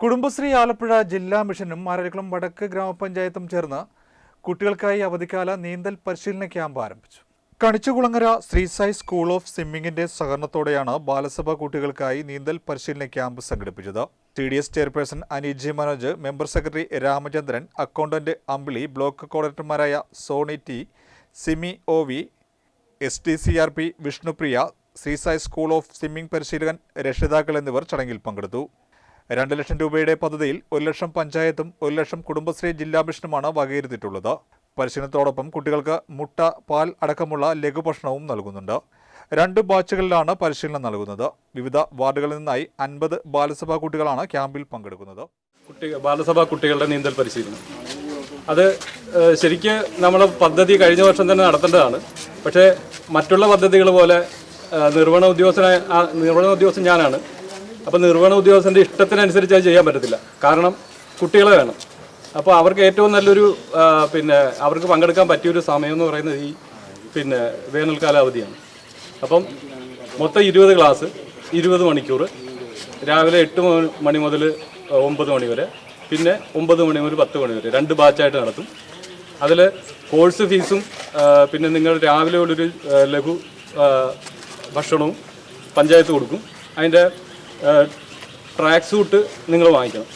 കുടുംബശ്രീ ആലപ്പുഴ ജില്ലാ മിഷനും മാരാരിക്കുളം വടക്ക് ഗ്രാമപഞ്ചായത്തും ചേർന്ന് കുട്ടികൾക്കായി അവധിക്കാല നീന്തൽ പരിശീലന ക്യാമ്പ് ആരംഭിച്ചു. കണിച്ചുകുളങ്ങര ശ്രീസായി സ്കൂൾ ഓഫ് സ്വിമ്മിംഗിന്റെ സഹകരണത്തോടെയാണ് ബാലസഭ കുട്ടികൾക്കായി നീന്തൽ പരിശീലന ക്യാമ്പ് സംഘടിപ്പിച്ചത്. TDS chairperson Ani G Manoj, member secretary Ramachandran, accountant Ambili, block കോർഡിനേറ്റർമാരായ Soni T, Simi OV, SDCRP Vishnupriya, Sreesai school of swimming പരിശീലകൻ, രക്ഷിതാക്കൾ എന്നിവർ ചടങ്ങിൽ പങ്കെടുത്തു. 2 ലക്ഷം രൂപയുടെ പദ്ധതിയിൽ 1 ലക്ഷം പഞ്ചായത്തും 1 ലക്ഷം കുടുംബശ്രീ ജില്ലാ മിഷനുമാണ് വകയിരുത്തിയിട്ടുള്ളത്. പരിശീലനത്തോടൊപ്പം കുട്ടികൾക്ക് മുട്ട, പാൽ അടക്കമുള്ള ലഘുഭക്ഷണവും നൽകുന്നുണ്ട്. 2 ബാച്ചുകളിലാണ് പരിശീലനം നൽകുന്നത്. വിവിധ വാർഡുകളിൽ നിന്നായി 50 ബാലസഭാ കുട്ടികളാണ് ക്യാമ്പിൽ പങ്കെടുക്കുന്നത്. ബാലസഭാ കുട്ടികളുടെ നീന്തൽ പരിശീലനം അത് ശരിക്ക് നമ്മുടെ പദ്ധതി കഴിഞ്ഞ വർഷം തന്നെ നടത്തേണ്ടതാണ്. പക്ഷേ മറ്റുള്ള പദ്ധതികൾ പോലെ നിർവഹണ ഉദ്യോഗസ്ഥൻ ഞാനാണ്. അപ്പോൾ നിർവഹണ ഉദ്യോഗസ്ഥൻ്റെ ഇഷ്ടത്തിനനുസരിച്ച് അത് ചെയ്യാൻ പറ്റത്തില്ല. കാരണം കുട്ടികളെ വേണം. അപ്പോൾ അവർക്ക് ഏറ്റവും നല്ലൊരു അവർക്ക് പങ്കെടുക്കാൻ പറ്റിയൊരു സമയം എന്ന് പറയുന്നത് ഈ വേനൽക്കാല അവധിയാണ്. അപ്പം മൊത്തം 20 ക്ലാസ്, 20 മണിക്കൂർ, രാവിലെ 8 മണി മുതൽ 9 മണി വരെ, പിന്നെ 9 മണി മുതൽ 10 മണി വരെ 2 ബാച്ചായിട്ട് നടത്തും. അതിൽ കോഴ്സ് ഫീസും പിന്നെ നിങ്ങൾ രാവിലെ ഉള്ളൊരു ലഘു ഭക്ഷണവും പഞ്ചായത്ത് കൊടുക്കും. അതിൻ്റെ ട്രാക്ക് സൂട്ട് നിങ്ങൾ വാങ്ങിക്കണം.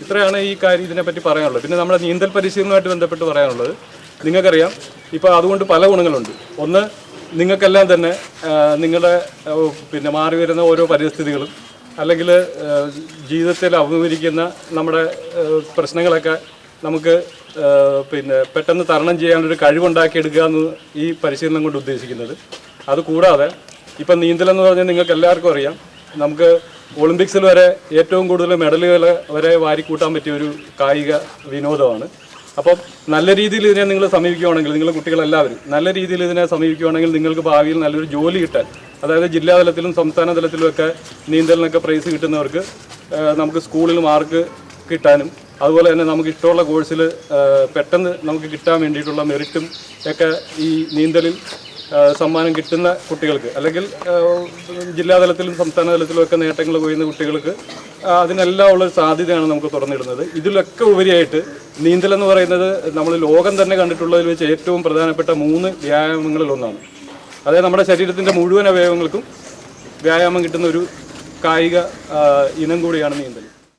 ഇത്രയാണ് ഈ കാര്യം ഇതിനെപ്പറ്റി പറയാനുള്ളത്. പിന്നെ നമ്മുടെ നീന്തൽ പരിശീലനവുമായിട്ട് ബന്ധപ്പെട്ട് പറയാനുള്ളത്, നിങ്ങൾക്കറിയാം ഇപ്പോൾ അതുകൊണ്ട് പല ഗുണങ്ങളുണ്ട്. ഒന്ന്, നിങ്ങൾക്കെല്ലാം തന്നെ നിങ്ങളുടെ മാറി വരുന്ന ഓരോ പരിസ്ഥിതികളും അല്ലെങ്കിൽ ജീവിതത്തിൽ അഭിമുഖീകരിക്കുന്ന നമ്മുടെ പ്രശ്നങ്ങളൊക്കെ നമുക്ക് പെട്ടെന്ന് തരണം ചെയ്യാനൊരു കഴിവുണ്ടാക്കിയെടുക്കുക എന്ന് ഈ പരിശീലനം കൊണ്ട് ഉദ്ദേശിക്കുന്നത്. അതുകൂടാതെ ഇപ്പം നീന്തലെന്ന് പറഞ്ഞാൽ നിങ്ങൾക്ക് എല്ലാവർക്കും അറിയാം, നമുക്ക് ഒളിമ്പിക്സിൽ വരെ ഏറ്റവും കൂടുതൽ മെഡലുകൾ വരെ വാരിക്കൂട്ടാൻ പറ്റിയ ഒരു കായിക വിനോദമാണ്. അപ്പം നല്ല രീതിയിൽ ഇതിനെ നിങ്ങൾ സമീപിക്കുകയാണെങ്കിൽ, നിങ്ങൾ കുട്ടികളെല്ലാവരും നല്ല രീതിയിൽ ഇതിനെ സമീപിക്കുകയാണെങ്കിൽ നിങ്ങൾക്ക് ഭാവിയിൽ നല്ലൊരു ജോലി കിട്ടാൻ, അതായത് ജില്ലാതലത്തിലും സംസ്ഥാന തലത്തിലുമൊക്കെ നീന്തലിനൊക്കെ പ്രൈസ് കിട്ടുന്നവർക്ക് നമുക്ക് സ്കൂളിൽ മാർക്ക് കിട്ടാനും, അതുപോലെ തന്നെ നമുക്ക് ഇഷ്ടമുള്ള കോഴ്സിൽ പെട്ടെന്ന് നമുക്ക് കിട്ടാൻ വേണ്ടിയിട്ടുള്ള മെറിറ്റും ഒക്കെ ഈ നീന്തലിൽ സമ്മാനം കിട്ടുന്ന കുട്ടികൾക്ക്, അല്ലെങ്കിൽ ജില്ലാതലത്തിലും സംസ്ഥാന തലത്തിലും ഒക്കെ നേട്ടങ്ങൾ കൊയ്യുന്ന കുട്ടികൾക്ക് അതിനെല്ലാം ഉള്ള സാധ്യതയാണ് നമുക്ക് തുറന്നിടുന്നത്. ഇതിലൊക്കെ ഉപരിയായിട്ട് നീന്തൽ എന്ന് പറയുന്നത് നമ്മൾ ലോകം തന്നെ കണ്ടിട്ടുള്ളതിൽ വെച്ച് ഏറ്റവും പ്രധാനപ്പെട്ട 3 വ്യായാമങ്ങളിലൊന്നാണ്. അതായത് നമ്മുടെ ശരീരത്തിൻ്റെ മുഴുവൻ അവയവങ്ങൾക്കും വ്യായാമം കിട്ടുന്ന ഒരു കായിക ഇനം കൂടിയാണ് നീന്തൽ.